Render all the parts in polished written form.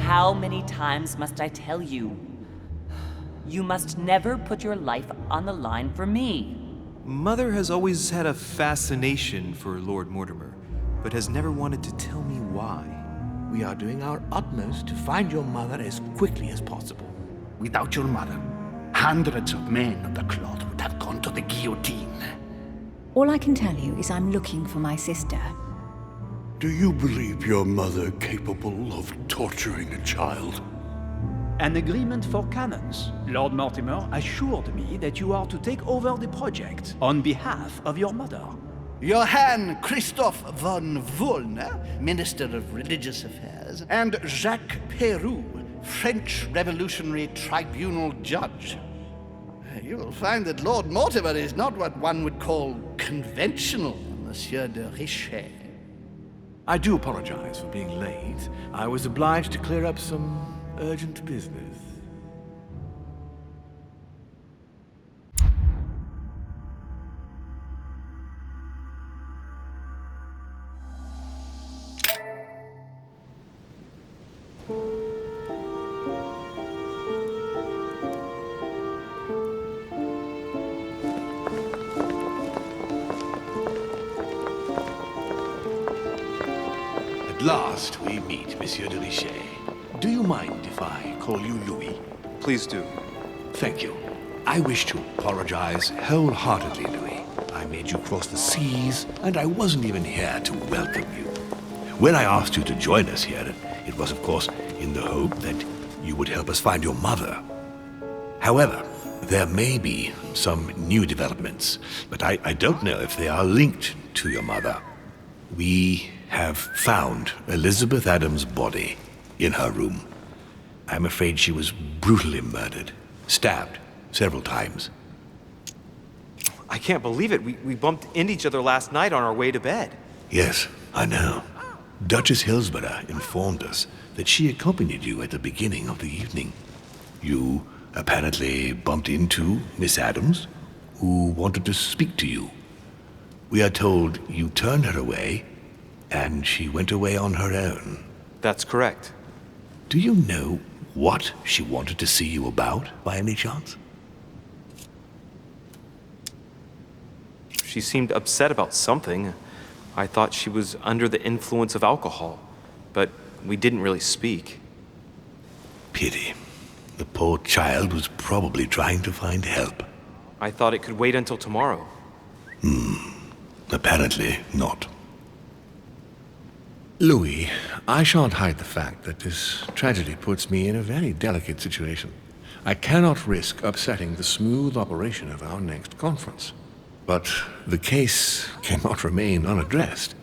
how many times must I tell you? You must never put your life on the line for me. Mother has always had a fascination for Lord Mortimer, but has never wanted to tell me why. We are doing our utmost to find your mother as quickly as possible. Without your mother, hundreds of men of the cloth would have gone to the guillotine. All I can tell you is I'm looking for my sister. Do you believe your mother capable of torturing a child? An agreement for cannons. Lord Mortimer assured me that you are to take over the project on behalf of your mother. Johann Christoph von Wollner, Minister of Religious Affairs, and Jacques Peroux, French Revolutionary Tribunal Judge. You will find that Lord Mortimer is not what one would call conventional, Monsieur de Richet. I do apologize for being late. I was obliged to clear up some urgent business. At last we meet, Monsieur de Richet. Do you mind if I call you Louis? Please do. Thank you. I wish to apologize wholeheartedly, Louis. I made you cross the seas, and I wasn't even here to welcome you. When I asked you to join us here, it was, of course, in the hope that you would help us find your mother. However, there may be some new developments, but I don't know if they are linked to your mother. We have found Elizabeth Adams' body in her room. I'm afraid she was brutally murdered, stabbed several times. I can't believe it. We bumped into each other last night on our way to bed. Yes, I know. Duchess Hillsborough informed us that she accompanied you at the beginning of the evening. You apparently bumped into Miss Adams, who wanted to speak to you. We are told you turned her away, and she went away on her own. That's correct. Do you know what she wanted to see you about, by any chance? She seemed upset about something. I thought she was under the influence of alcohol, but we didn't really speak. Pity. The poor child was probably trying to find help. I thought it could wait until tomorrow. Apparently not. Louis, I shan't hide the fact that this tragedy puts me in a very delicate situation. I cannot risk upsetting the smooth operation of our next conference. But the case cannot remain unaddressed.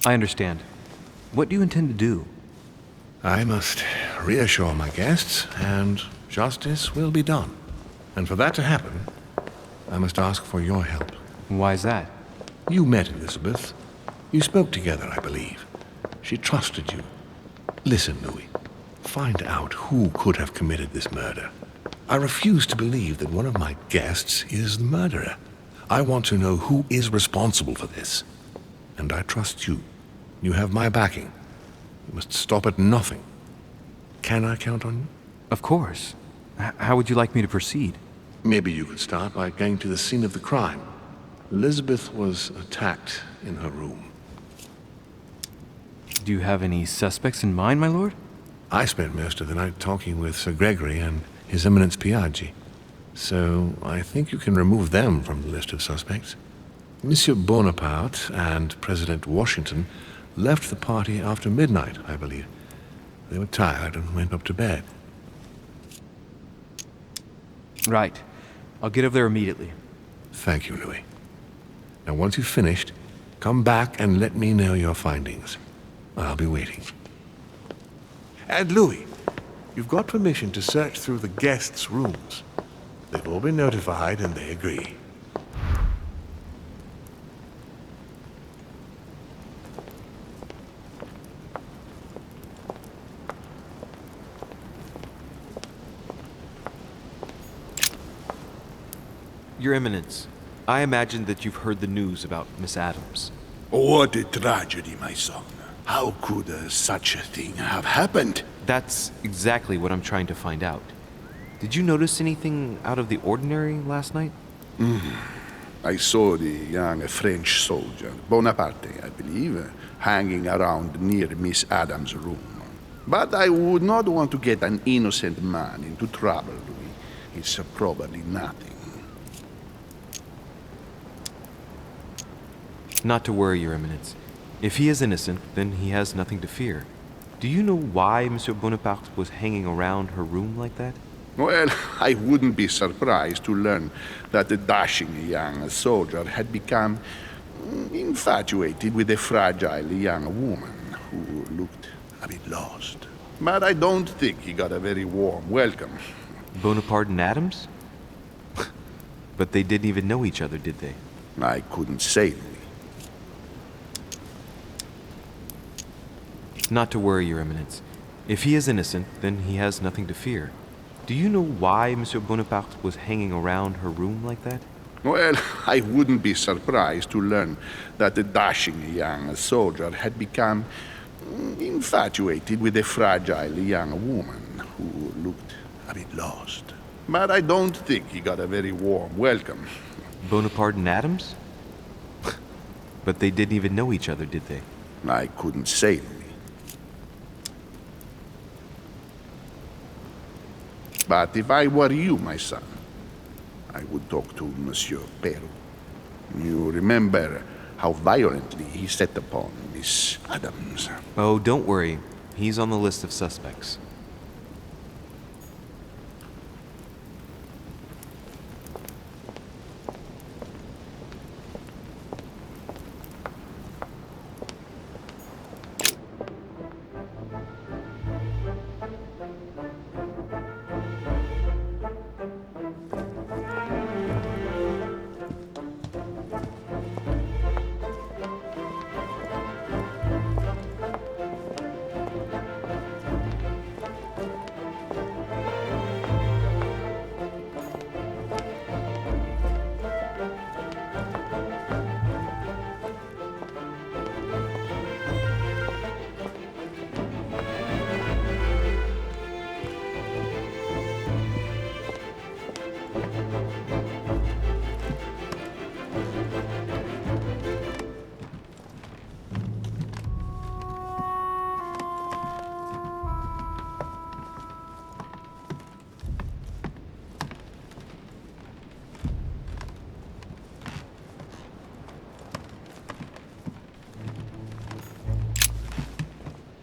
I understand. What do you intend to do? I must reassure my guests, and justice will be done. And for that to happen, I must ask for your help. Why is that? You met Elizabeth. You spoke together, I believe. She trusted you. Listen, Louis. Find out who could have committed this murder. I refuse to believe that one of my guests is the murderer. I want to know who is responsible for this. And I trust you. You have my backing. You must stop at nothing. Can I count on you? Of course. How would you like me to proceed? Maybe you could start by going to the scene of the crime. Elizabeth was attacked in her room. Do you have any suspects in mind, my lord? I spent most of the night talking with Sir Gregory and His Eminence Piaggi, so I think you can remove them from the list of suspects. Monsieur Bonaparte and President Washington left the party after midnight, I believe. They were tired and went up to bed. Right. I'll get over there immediately. Thank you, Louis. Now, once you've finished, come back and let me know your findings. I'll be waiting. And Louis, you've got permission to search through the guests' rooms. They've all been notified and they agree. Your Eminence, I imagine that you've heard the news about Miss Adams. What a tragedy, my son. How could such a thing have happened? That's exactly what I'm trying to find out. Did you notice anything out of the ordinary last night? I saw the young French soldier, Bonaparte, I believe, hanging around near Miss Adams' room. But I would not want to get an innocent man into trouble, Louis. It's probably nothing. Not to worry, Your Eminence. If he is innocent, then he has nothing to fear. Do you know why Monsieur Bonaparte was hanging around her room like that? Well, I wouldn't be surprised to learn that the dashing young soldier had become infatuated with a fragile young woman who looked a bit lost. But I don't think he got a very warm welcome. Bonaparte and Adams? But they didn't even know each other, did they? I couldn't say, Louis. Not to worry, Your Eminence. If he is innocent, then he has nothing to fear. Do you know why Monsieur Bonaparte was hanging around her room like that? Well, I wouldn't be surprised to learn that the dashing young soldier had become infatuated with a fragile young woman who looked a bit lost. But I don't think he got a very warm welcome. Bonaparte and Adams? But they didn't even know each other, did they? I couldn't say, Louis. But if I were you, my son, I would talk to Monsieur Perrault. You remember how violently he set upon Miss Adams. Oh, don't worry. He's on the list of suspects.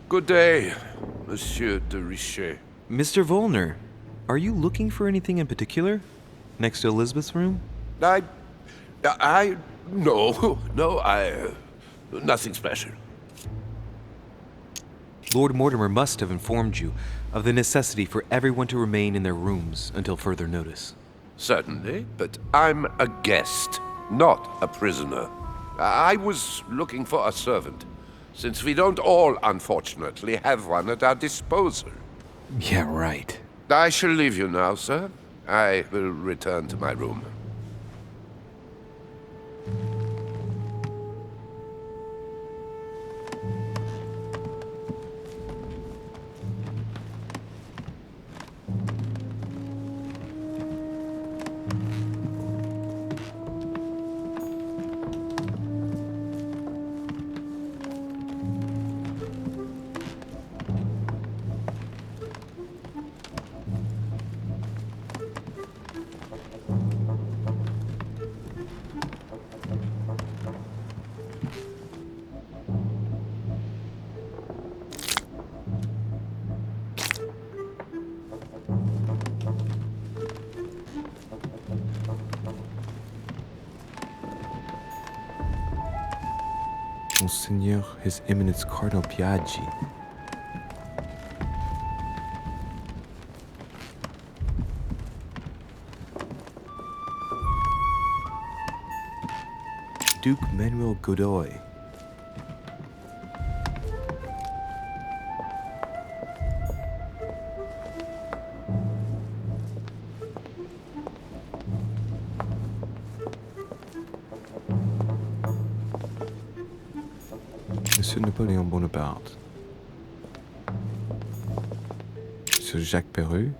Good day, Monsieur de Richet. Mr. Volner, are you looking for anything in particular? Next to Elizabeth's room? No, nothing special. Lord Mortimer must have informed you of the necessity for everyone to remain in their rooms until further notice. Certainly, but I'm a guest, not a prisoner. I was looking for a servant, since we don't all, unfortunately, have one at our disposal. Yeah, right. I shall leave you now, sir. I will return to my room. Monseigneur, His Eminence Cardinal Piaggi. Duke Manuel Godoy. Monsieur Monsieur Napoléon Bonaparte. Monsieur Jacques Perru.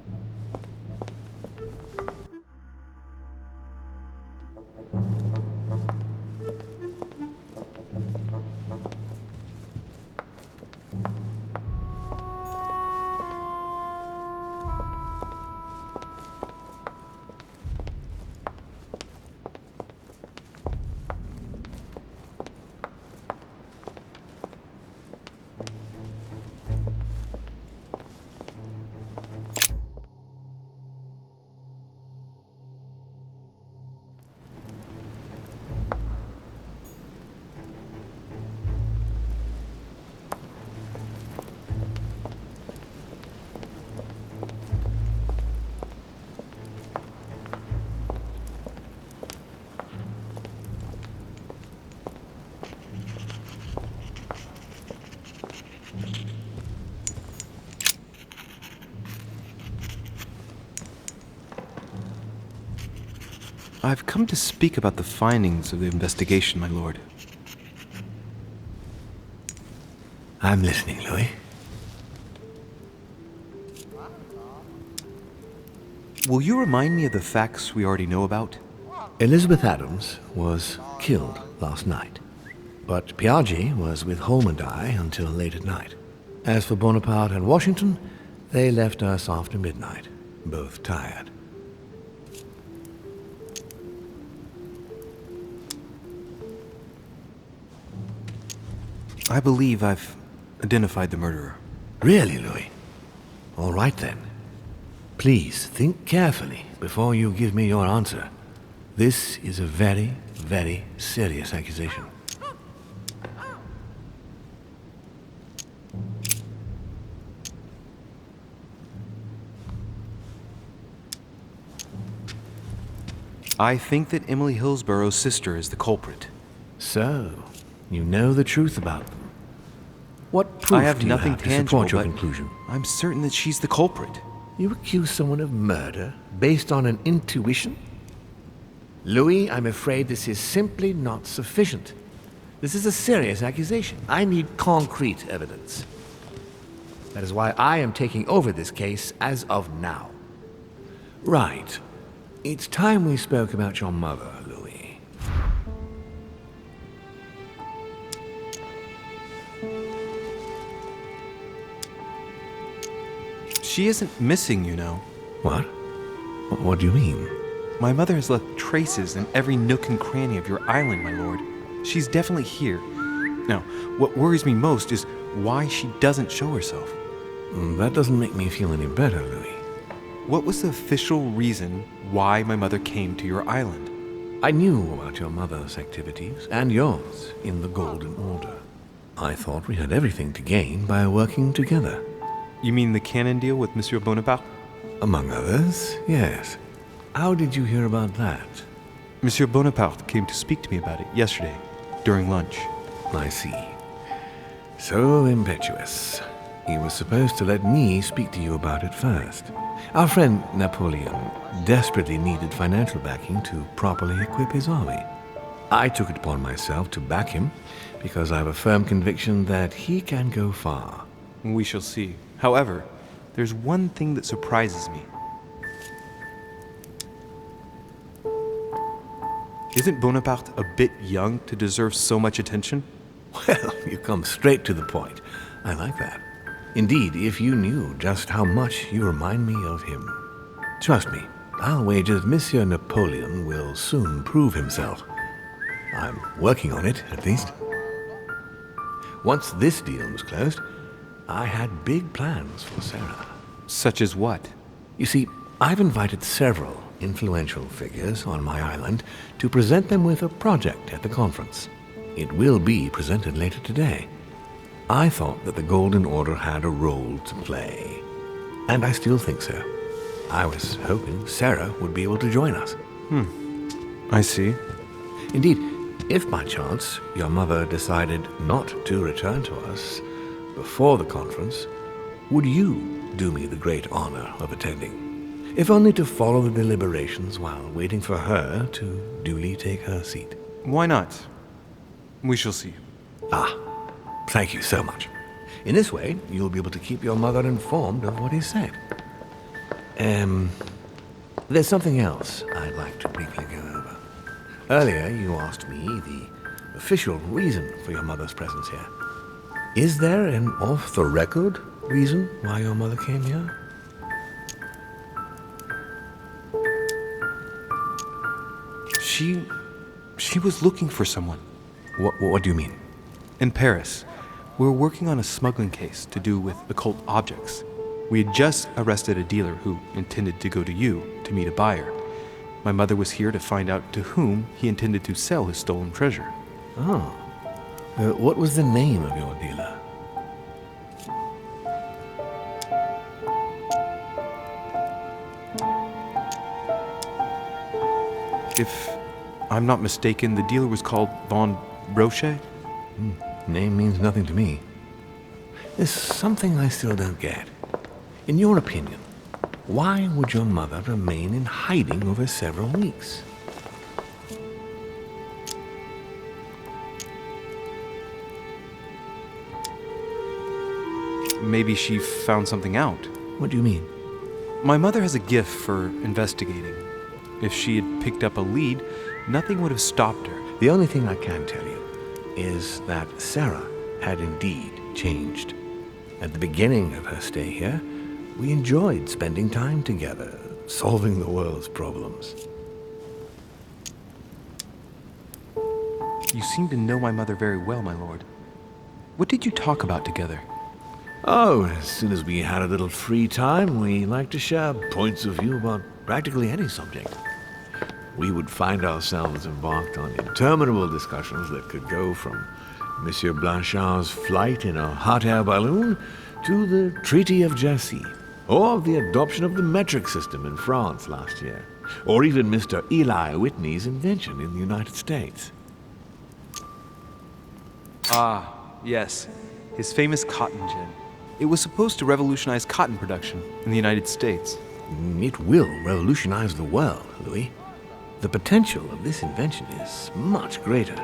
I've come to speak about the findings of the investigation, my lord. I'm listening, Louis. Will you remind me of the facts we already know about? Elizabeth Adams was killed last night, but Piaggi was with Holm and I until late at night. As for Bonaparte and Washington, they left us after midnight, both tired. I believe I've identified the murderer. Really, Louis? All right then. Please think carefully before you give me your answer. This is a very, very serious accusation. I think that Emily Hillsborough's sister is the culprit. So, you know the truth about them. What proof I have do you nothing have to tangible, support your but conclusion? I'm certain that she's the culprit. You accuse someone of murder based on an intuition? Louis, I'm afraid this is simply not sufficient. This is a serious accusation. I need concrete evidence. That is why I am taking over this case as of now. Right. It's time we spoke about your mother, Louis. She isn't missing, you know. What? What do you mean? My mother has left traces in every nook and cranny of your island, my lord. She's definitely here. Now, what worries me most is why she doesn't show herself. That doesn't make me feel any better, Louis. What was the official reason why my mother came to your island? I knew about your mother's activities, and yours, in the Golden Order. I thought we had everything to gain by working together. You mean the cannon deal with Monsieur Bonaparte? Among others, yes. How did you hear about that? Monsieur Bonaparte came to speak to me about it yesterday, during lunch. I see. So impetuous. He was supposed to let me speak to you about it first. Our friend Napoleon desperately needed financial backing to properly equip his army. I took it upon myself to back him because I have a firm conviction that he can go far. We shall see. However, there's one thing that surprises me. Isn't Bonaparte a bit young to deserve so much attention? Well, you come straight to the point. I like that. Indeed, if you knew just how much you remind me of him. Trust me, I'll wager that Monsieur Napoleon will soon prove himself. I'm working on it, at least. Once this deal was closed, I had big plans for Sarah. Such as what? You see, I've invited several influential figures on my island to present them with a project at the conference. It will be presented later today. I thought that the Golden Order had a role to play, and I still think so. I was hoping Sarah would be able to join us. I see. Indeed, if by chance your mother decided not to return to us before the conference, would you do me the great honor of attending? If only to follow the deliberations while waiting for her to duly take her seat. Why not? We shall see. Ah, Thank you so much. In this way, you'll be able to keep your mother informed of what is said. There's something else I'd like to briefly go over. Earlier, you asked me the official reason for your mother's presence here. Is there an off-the-record reason why your mother came here? She was looking for someone. What do you mean? In Paris, we were working on a smuggling case to do with occult objects. We had just arrested a dealer who intended to go to you to meet a buyer. My mother was here to find out to whom he intended to sell his stolen treasure. Oh. What was the name of your dealer? If I'm not mistaken, the dealer was called Von Brochet? Name means nothing to me. There's something I still don't get. In your opinion, why would your mother remain in hiding over several weeks? Maybe she found something out. What do you mean? My mother has a gift for investigating. If she had picked up a lead, nothing would have stopped her. The only thing I can tell you is that Sarah had indeed changed. At the beginning of her stay here, we enjoyed spending time together, solving the world's problems. You seem to know my mother very well, my lord. What did you talk about together? Oh, as soon as we had a little free time, we liked to share points of view about practically any subject. We would find ourselves embarked on interminable discussions that could go from Monsieur Blanchard's flight in a hot air balloon to the Treaty of Jassy, or the adoption of the metric system in France last year, or even Mr. Eli Whitney's invention in the United States. Ah, yes. His famous cotton gin. It was supposed to revolutionize cotton production in the United States. It will revolutionize the world, Louis. The potential of this invention is much greater.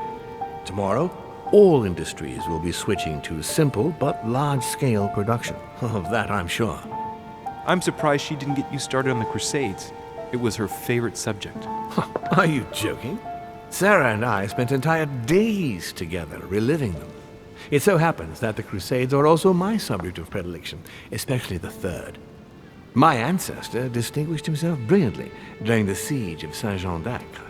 Tomorrow, all industries will be switching to simple but large-scale production. Of that, I'm sure. I'm surprised she didn't get you started on the Crusades. It was her favorite subject. Are you joking? Sarah and I spent entire days together reliving them. It so happens that the Crusades are also my subject of predilection, especially the third. My ancestor distinguished himself brilliantly during the siege of Saint-Jean d'Acre.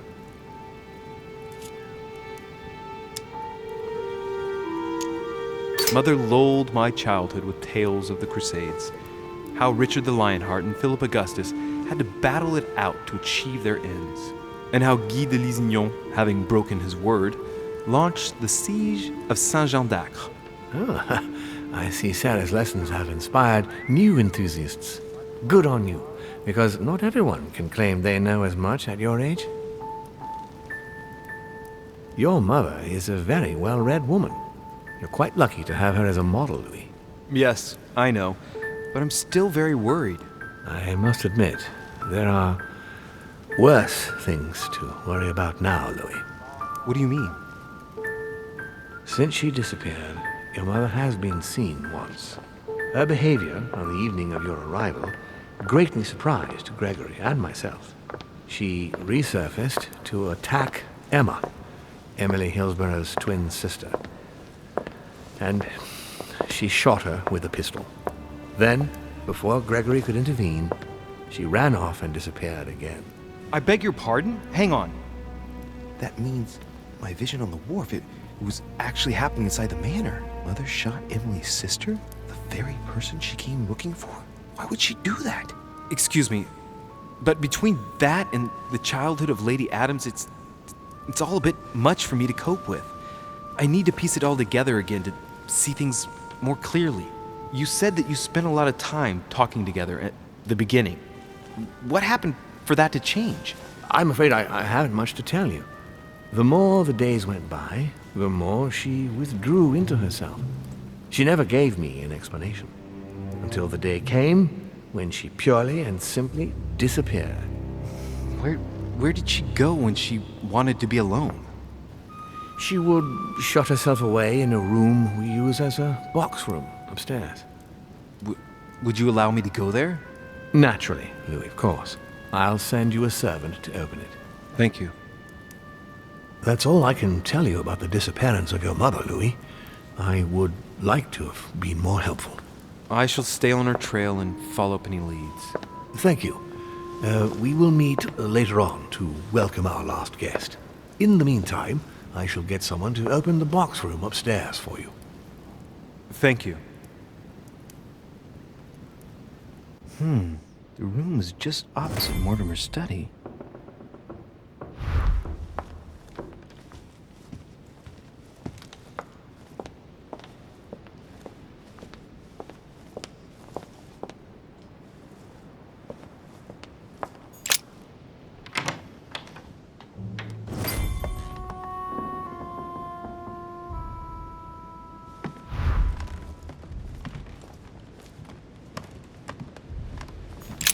Mother lulled my childhood with tales of the Crusades. How Richard the Lionheart and Philip Augustus had to battle it out to achieve their ends. And how Guy de Lusignan, having broken his word, launched the siege of Saint-Jean d'Acre. Oh, I see Sarah's lessons have inspired new enthusiasts. Good on you, because not everyone can claim they know as much at your age. Your mother is a very well-read woman. You're quite lucky to have her as a model, Louis. Yes, I know, but I'm still very worried. I must admit, there are worse things to worry about now, Louis. What do you mean? Since she disappeared, your mother has been seen once. Her behavior on the evening of your arrival greatly surprised Gregory and myself. She resurfaced to attack Emma, Emily Hillsborough's twin sister. And she shot her with a pistol. Then, before Gregory could intervene, she ran off and disappeared again. I beg your pardon? Hang on. That means my vision on the wharf, it was actually happening inside the manor. Mother shot Emily's sister? The very person she came looking for? Why would she do that? Excuse me, but between that and the childhood of Lady Adams, it's all a bit much for me to cope with. I need to piece it all together again to see things more clearly. You said that you spent a lot of time talking together at the beginning. What happened for that to change? I'm afraid I haven't much to tell you. The more the days went by, the more she withdrew into herself. She never gave me an explanation, until the day came when she purely and simply disappeared. Where did she go when she wanted to be alone? She would shut herself away in a room we use as a box room upstairs. Would you allow me to go there? Naturally, Louis, of course. I'll send you a servant to open it. Thank you. That's all I can tell you about the disappearance of your mother, Louis. I would like to have been more helpful. I shall stay on her trail and follow up any leads. Thank you. We will meet later on to welcome our last guest. In the meantime, I shall get someone to open the box room upstairs for you. Thank you. The room is just opposite Mortimer's study.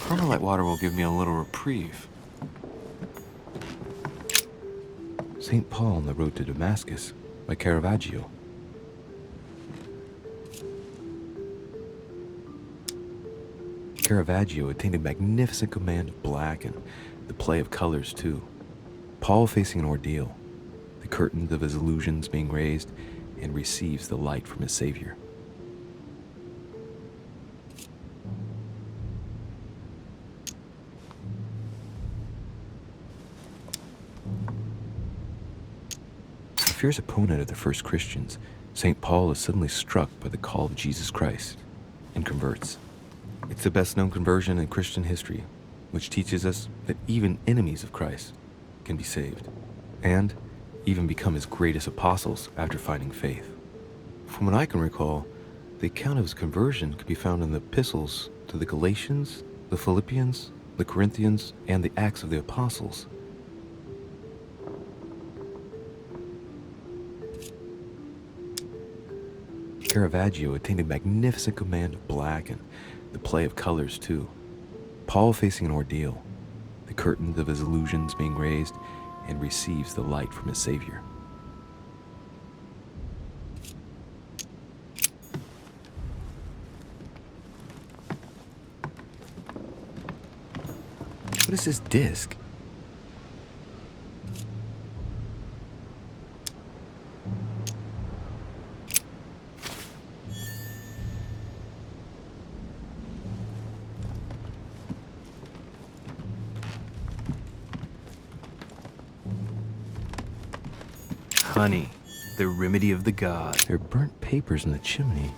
Carmelite water will give me a little reprieve. St. Paul on the Road to Damascus by Caravaggio. Caravaggio attained a magnificent command of black and the play of colors too. Paul facing an ordeal, the curtains of his illusions being raised, and receives the light from his Savior. A fierce opponent of the first Christians, St. Paul is suddenly struck by the call of Jesus Christ and converts. It's the best known conversion in Christian history, which teaches us that even enemies of Christ can be saved, and even become his greatest apostles after finding faith. From what I can recall, the account of his conversion could be found in the epistles to the Galatians, the Philippians, the Corinthians, and the Acts of the Apostles. Caravaggio attained a magnificent command of black and the play of colors too. Paul facing an ordeal, the curtains of his illusions being raised, and receives the light from his Savior. What is this disc? Honey, the remedy of the gods. There are burnt papers in the chimney.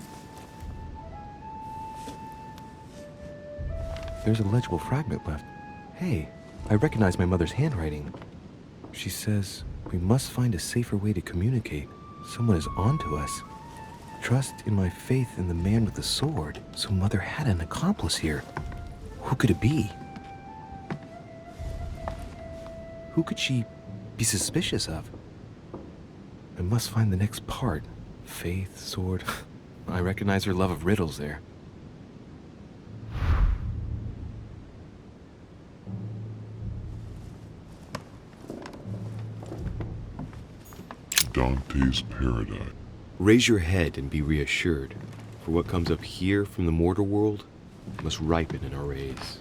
There's a legible fragment left. Hey, I recognize my mother's handwriting. She says, we must find a safer way to communicate. Someone is onto us. Trust in my faith in the man with the sword. So Mother had an accomplice here. Who could it be? Who could she be suspicious of? I must find the next part. Faith, sword. I recognize her love of riddles there. Dante's Paradise. Raise your head and be reassured, for what comes up here from the mortal world must ripen in our rays.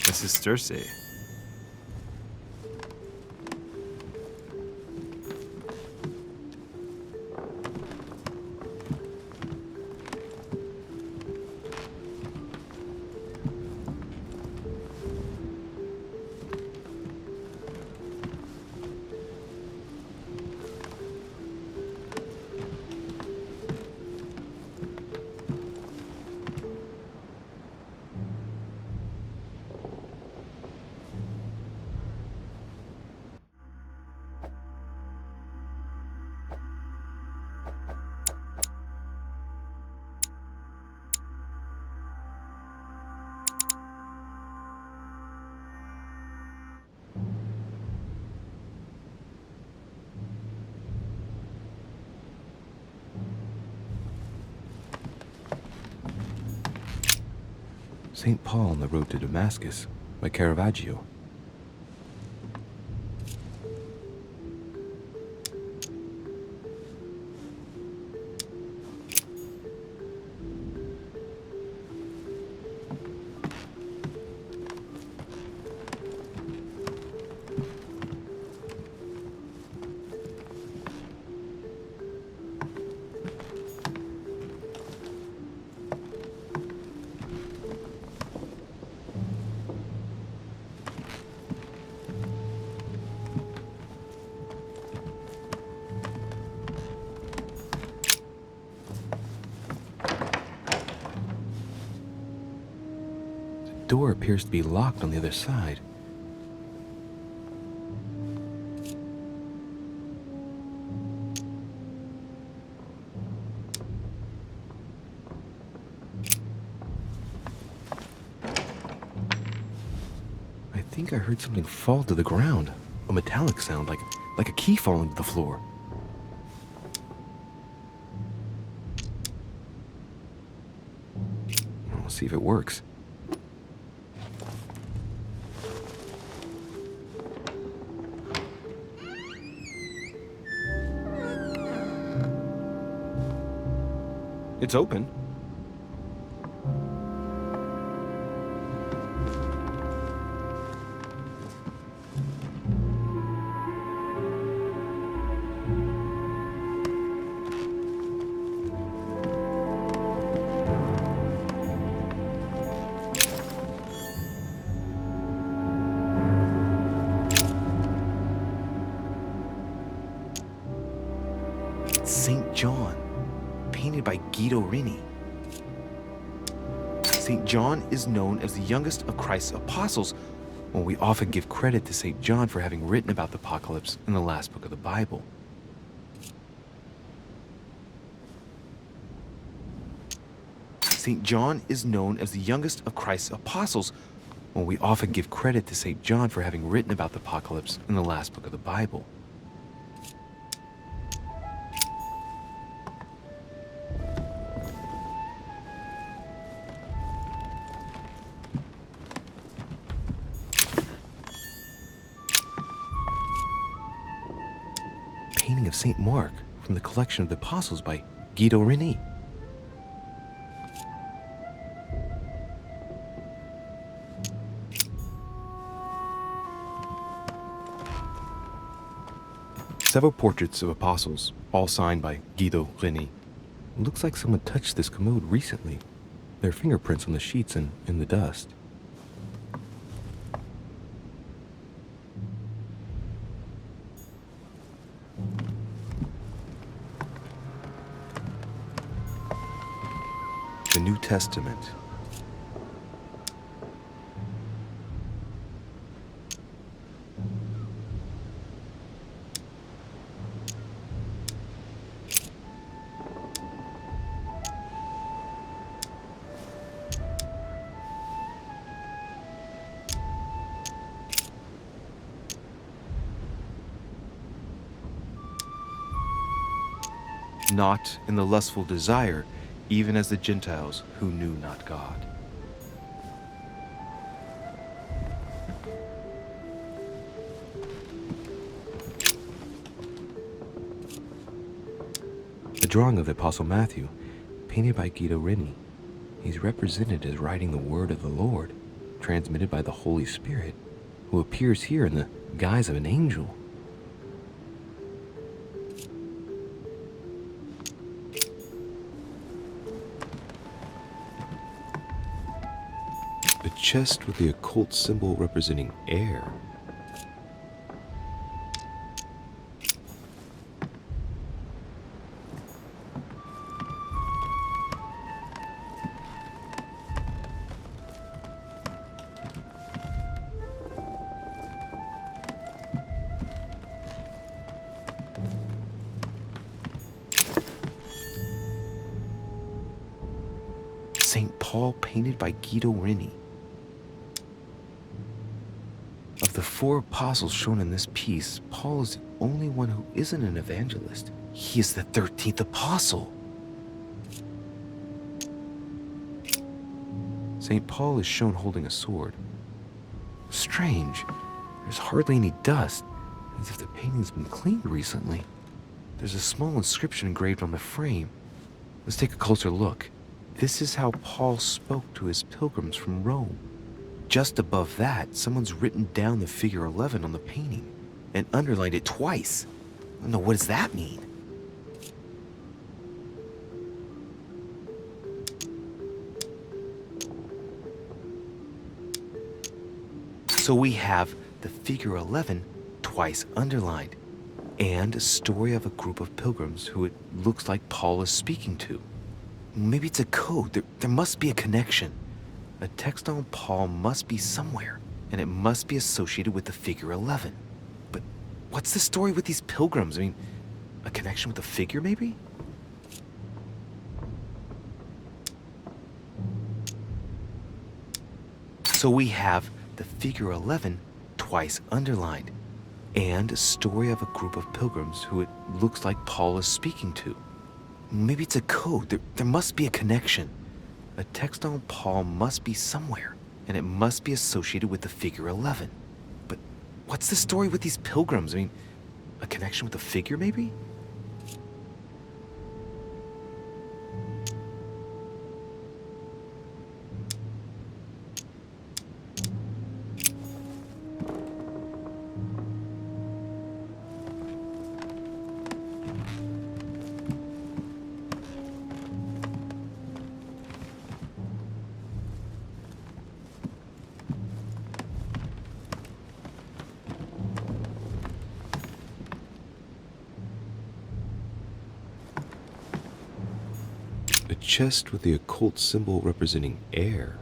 This is Circe. St. Paul on the Road to Damascus by Caravaggio. The door appears to be locked on the other side. I think I heard something fall to the ground. A metallic sound, like a key falling to the floor. I'll see if it works. It's open. St. John, painted by Guido Reni. St. John is known as the youngest of Christ's apostles, when we often give credit to St. John for having written about the apocalypse in the last book of the Bible. St. John is known as the youngest of Christ's apostles, when we often give credit to St. John for having written about the apocalypse in the last book of the Bible. Painting of St. Mark from the collection of the Apostles by Guido Reni. Several portraits of apostles, all signed by Guido Reni. It looks like someone touched this commode recently. There are fingerprints on the sheets and in the dust. The New Testament. Not in the lustful desire, even as the Gentiles who knew not God. The drawing of the Apostle Matthew, painted by Guido Reni. He's represented as writing the word of the Lord, transmitted by the Holy Spirit, who appears here in the guise of an angel. A chest with the occult symbol representing air. St. Paul, painted by Guido Reni. Of the four apostles shown in this piece, Paul is the only one who isn't an evangelist. He is the 13th apostle. St. Paul is shown holding a sword. Strange. There's hardly any dust, as if the painting's been cleaned recently. There's a small inscription engraved on the frame. Let's take a closer look. This is how Paul spoke to his pilgrims from Rome. Just above that, someone's written down the figure 11 on the painting and underlined it twice. No, what does that mean? So we have the figure 11 twice underlined, and a story of a group of pilgrims who it looks like Paul is speaking to. Maybe it's a code. There must be a connection. A text on Paul must be somewhere, and it must be associated with the figure 11. But what's the story with these pilgrims? I mean, a connection with the figure, maybe? So we have the figure 11 twice underlined, and a story of a group of pilgrims who it looks like Paul is speaking to. Maybe it's a code. There must be a connection. A text on Paul must be somewhere, and it must be associated with the figure 11. But what's the story with these pilgrims? I mean, a connection with the figure, maybe? A chest with the occult symbol representing air.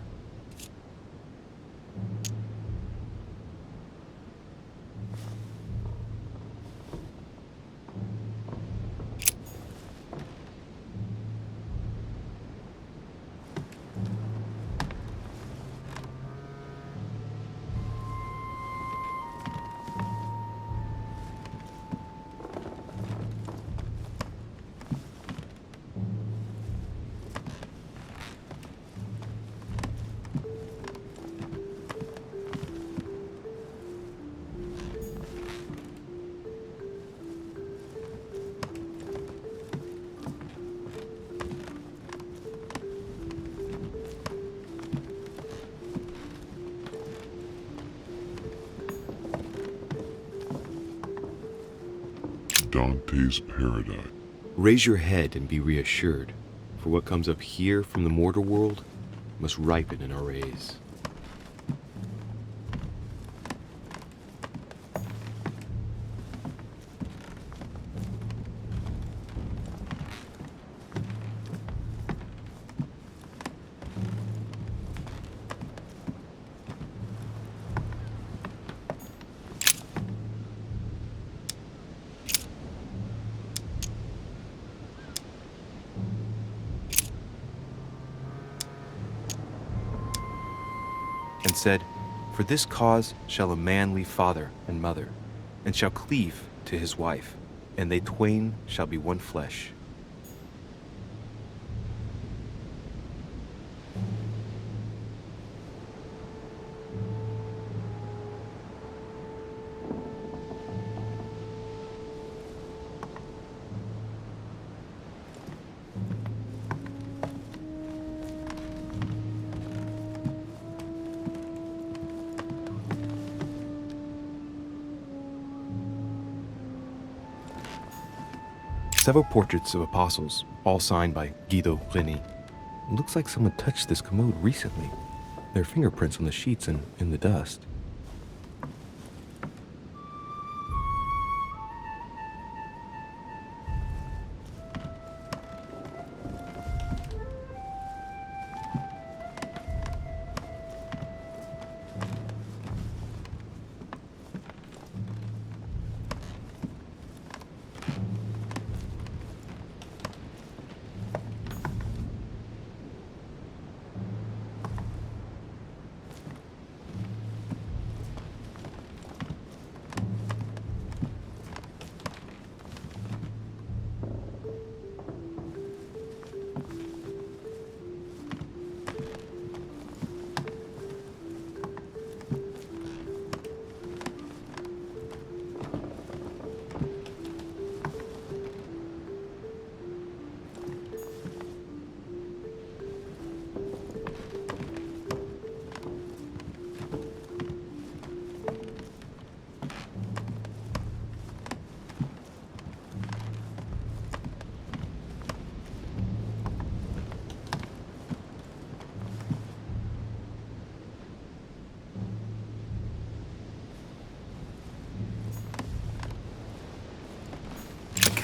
Dante's Paradise. Raise your head and be reassured, for what comes up here from the mortal world must ripen in our rays. And said, "For this cause shall a man leave father and mother, and shall cleave to his wife, and they twain shall be one flesh." Several portraits of apostles, all signed by Guido Reni. It looks like someone touched this commode recently. There are fingerprints on the sheets and in the dust.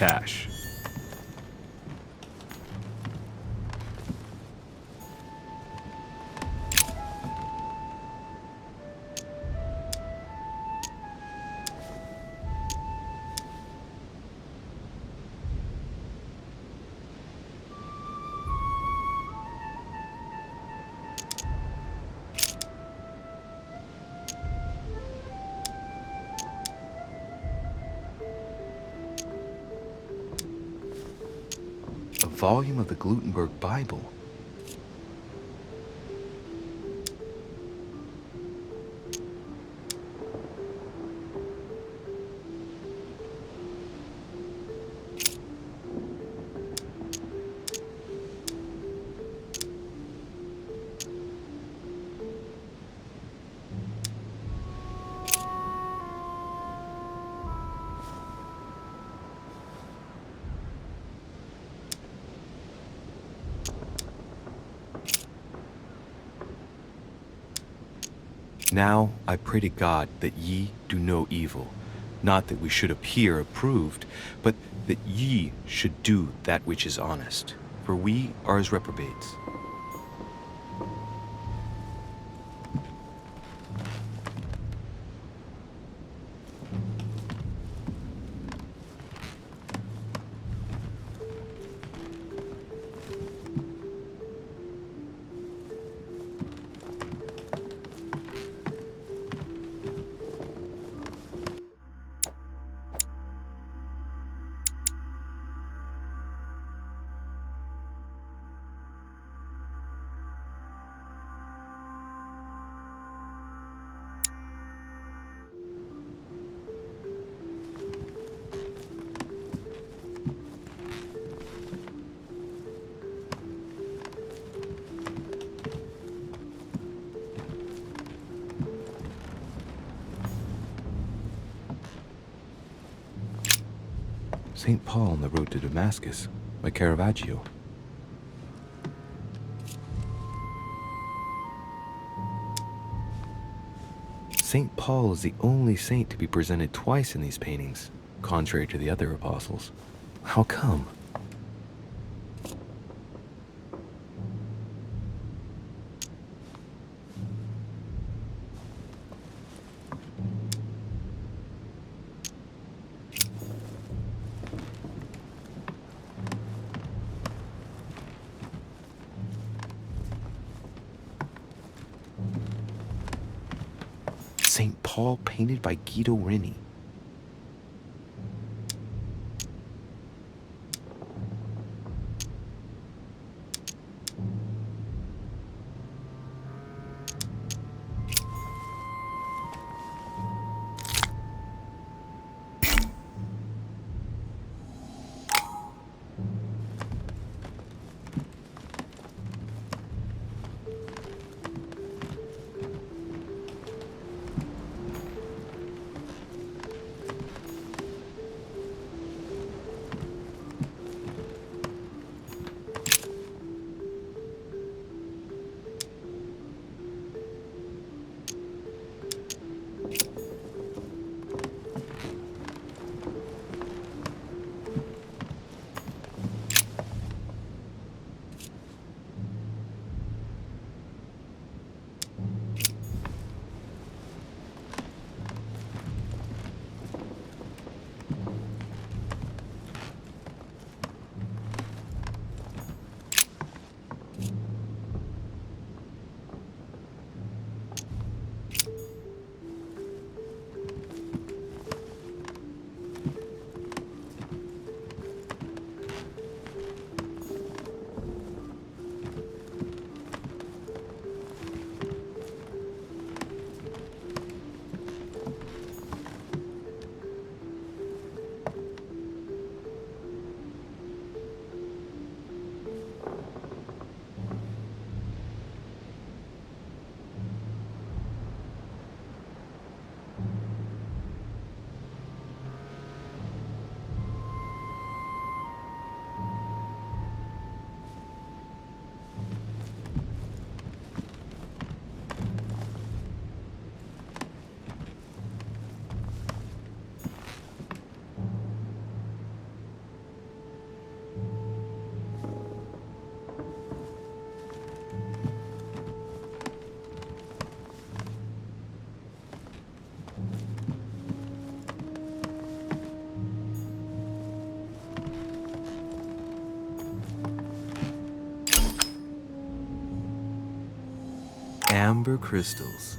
cash. A volume of the Gutenberg Bible. Now I pray to God that ye do no evil, not that we should appear approved, but that ye should do that which is honest, for we are as reprobates. St. Paul on the Road to Damascus by Caravaggio. St. Paul is the only saint to be presented twice in these paintings, contrary to the other apostles. How come? St. Paul painted by Guido Reni. amber crystals.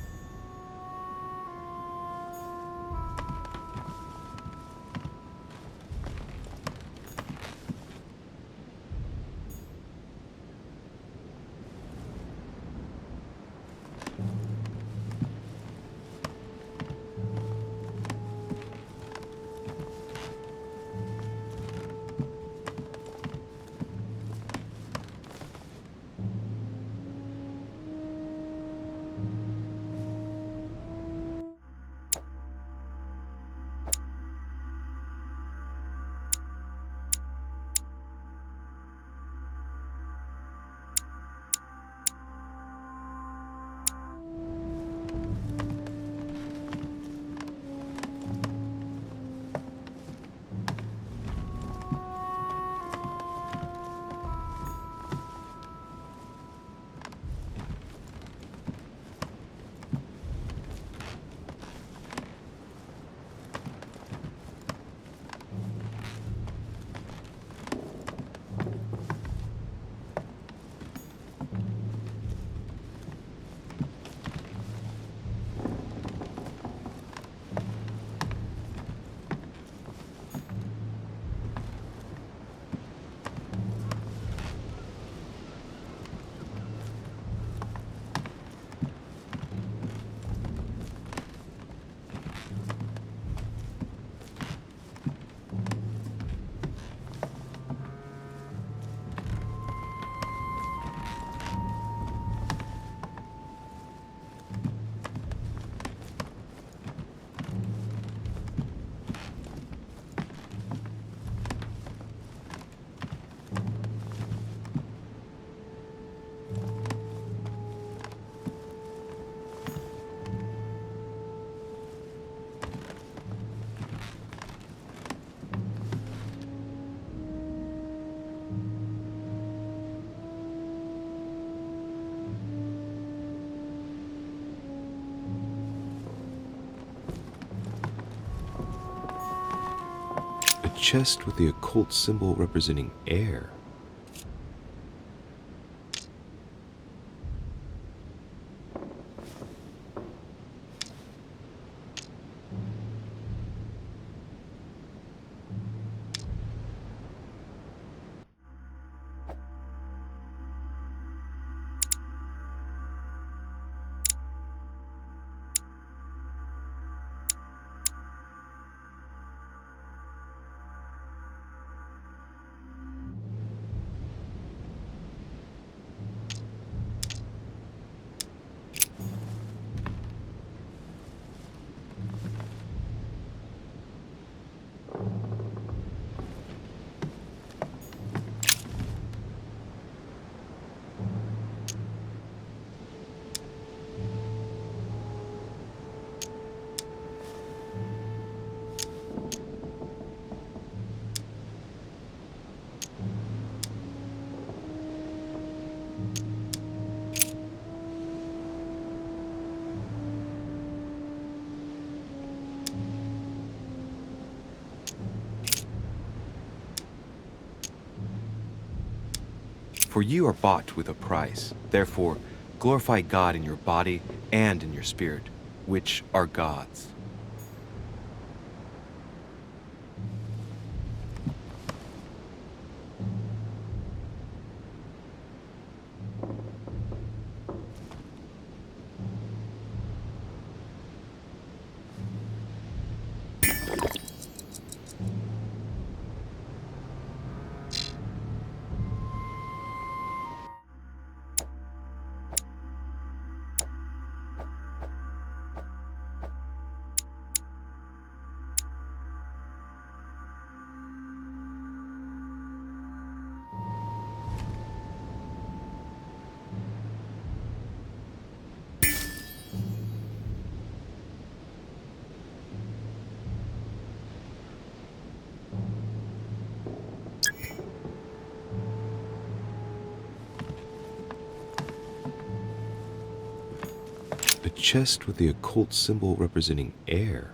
A chest with the occult symbol representing air. For you are bought with a price. Therefore, glorify God in your body and in your spirit, which are God's. A chest with the occult symbol representing air.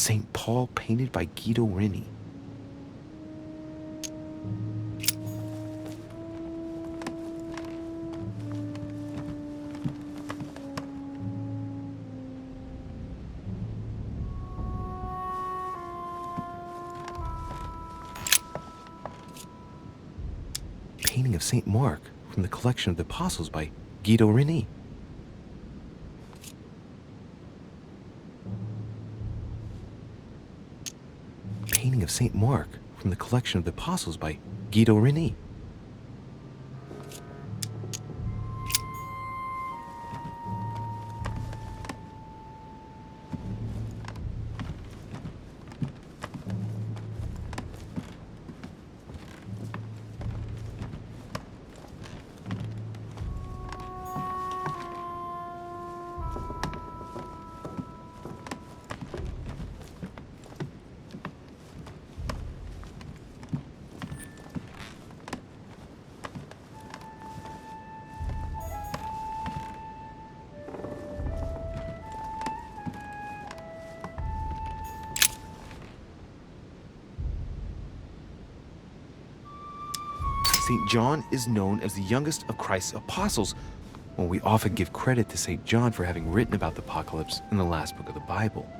St. Paul painted by Guido Reni. Painting of St. Mark from the collection of the Apostles by Guido Reni. Painting of St. Mark from the collection of the Apostles by Guido Reni. St. John is known as the youngest of Christ's apostles, while we often give credit to St. John for having written about the apocalypse in the last book of the Bible.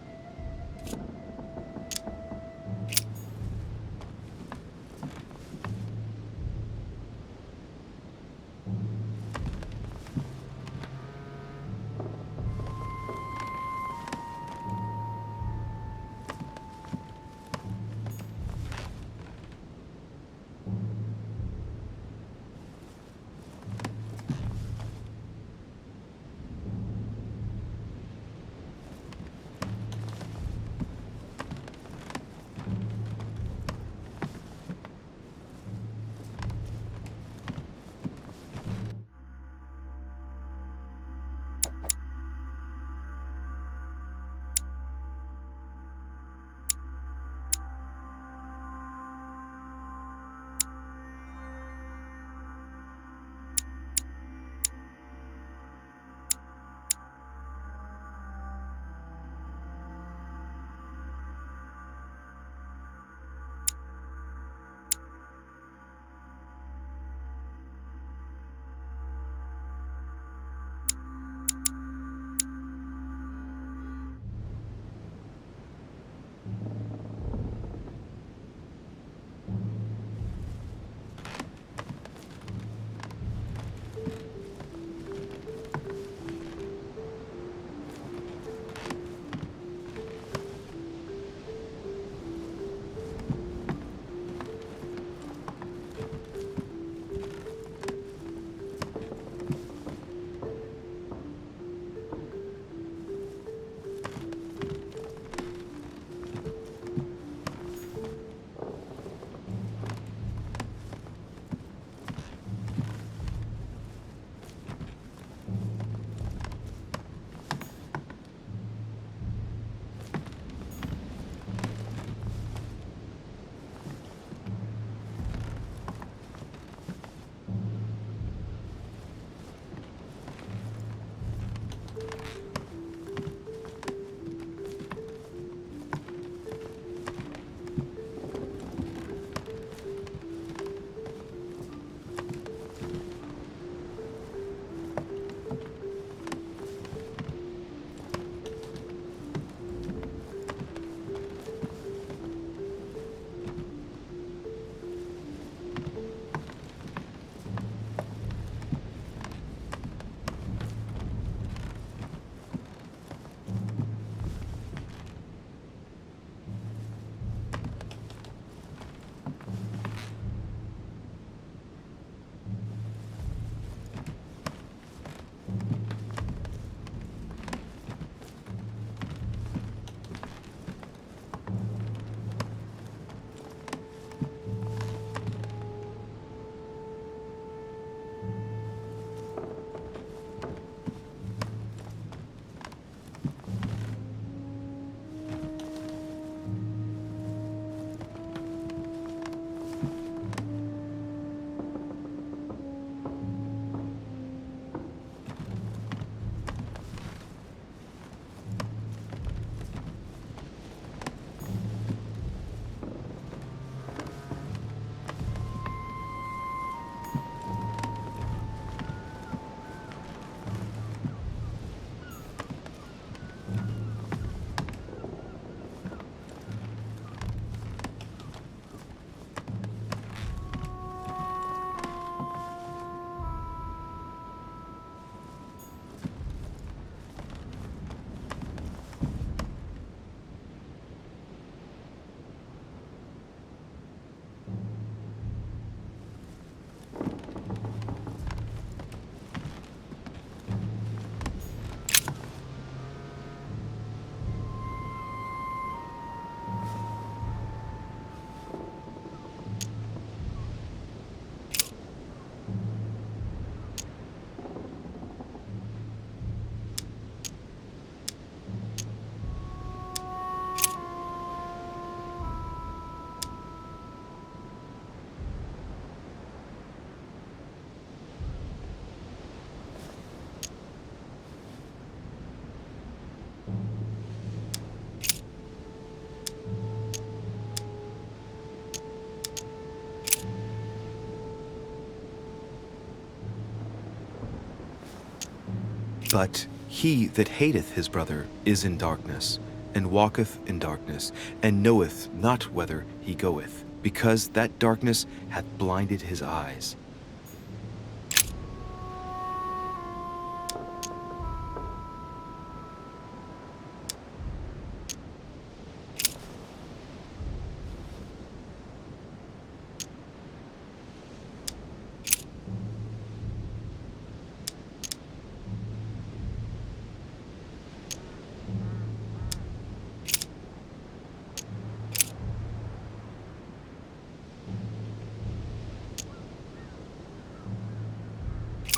But he that hateth his brother is in darkness, and walketh in darkness, and knoweth not whither he goeth, because that darkness hath blinded his eyes.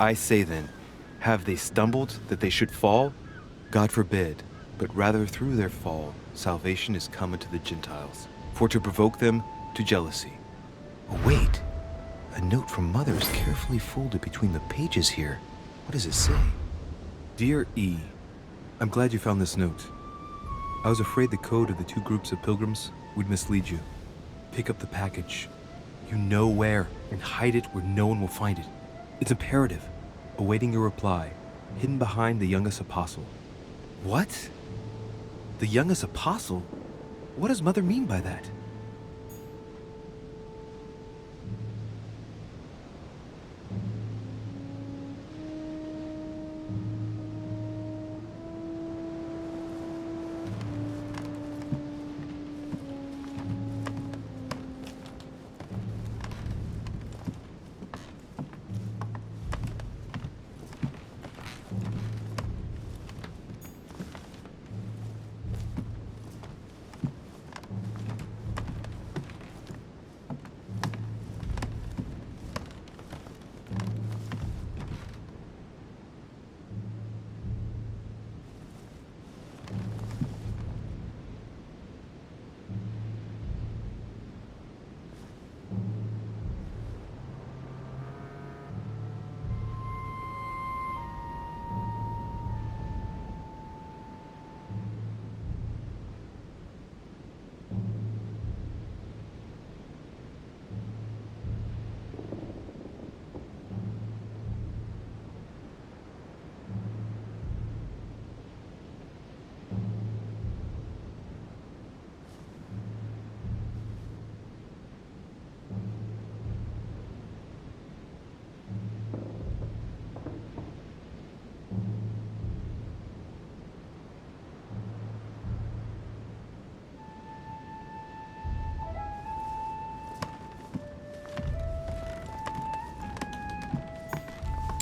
I say then, have they stumbled that they should fall? God forbid, but rather through their fall salvation is come unto the Gentiles, for to provoke them to jealousy. Oh, wait, a note from Mother is carefully folded between the pages here. What does it say? Dear E, I'm glad you found this note. I was afraid the code of the two groups of pilgrims would mislead you. Pick up the package. You know where, and hide it where no one will find it. It's imperative. Awaiting your reply, hidden behind the youngest apostle. What? The youngest apostle? What does Mother mean by that?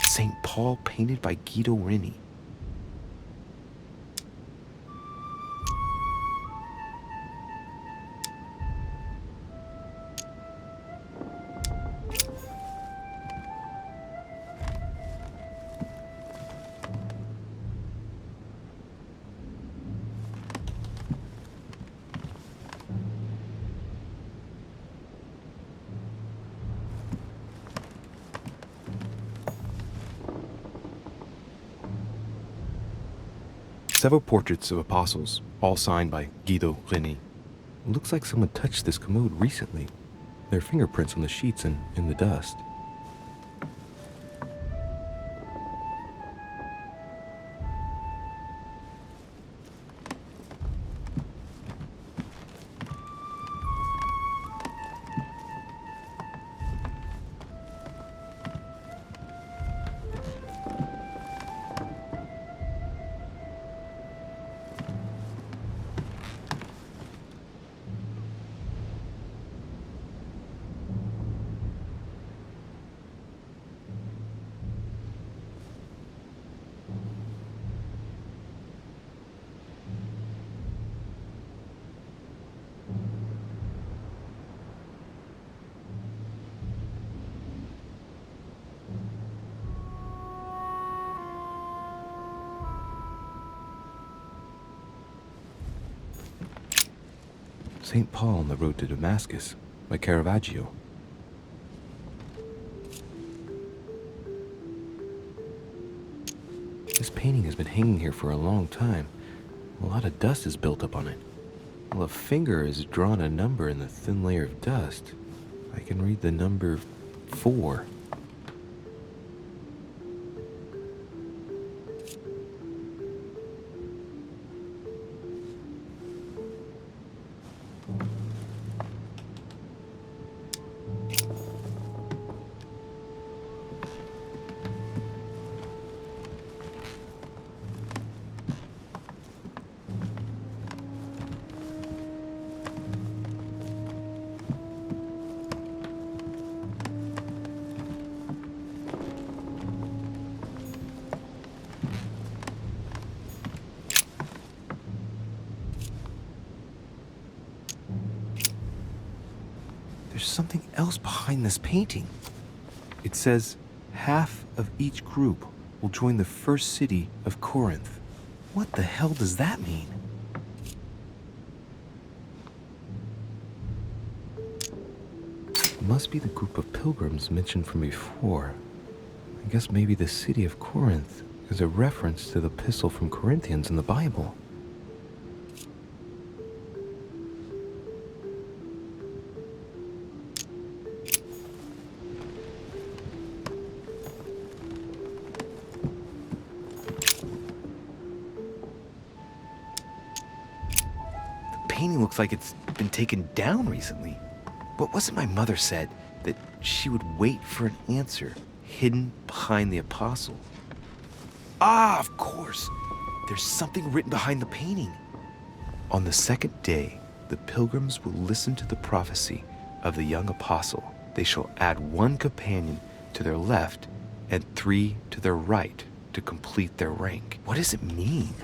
St. Paul painted by Guido Reni. Several portraits of apostles, all signed by Guido Reni. It looks like someone touched this commode recently. There are fingerprints on the sheets and in the dust. St. Paul on the Road to Damascus by Caravaggio. This painting has been hanging here for a long time. A lot of dust is built up on it. Well, a finger has drawn a number in the thin layer of dust. I can read the number 4. there's something else behind this painting. It says, half of each group will join the first city of Corinth. What the hell does that mean? It must be the group of pilgrims mentioned from before. I guess maybe the city of Corinth is a reference to the epistle from Corinthians in the Bible. The painting looks like it's been taken down recently. But wasn't my mother said that she would wait for an answer hidden behind the apostle? Ah, of course. There's something written behind the painting. On the second day, the pilgrims will listen to the prophecy of the young apostle. They shall add 1 companion to their left and 3 to their right to complete their rank. What does it mean?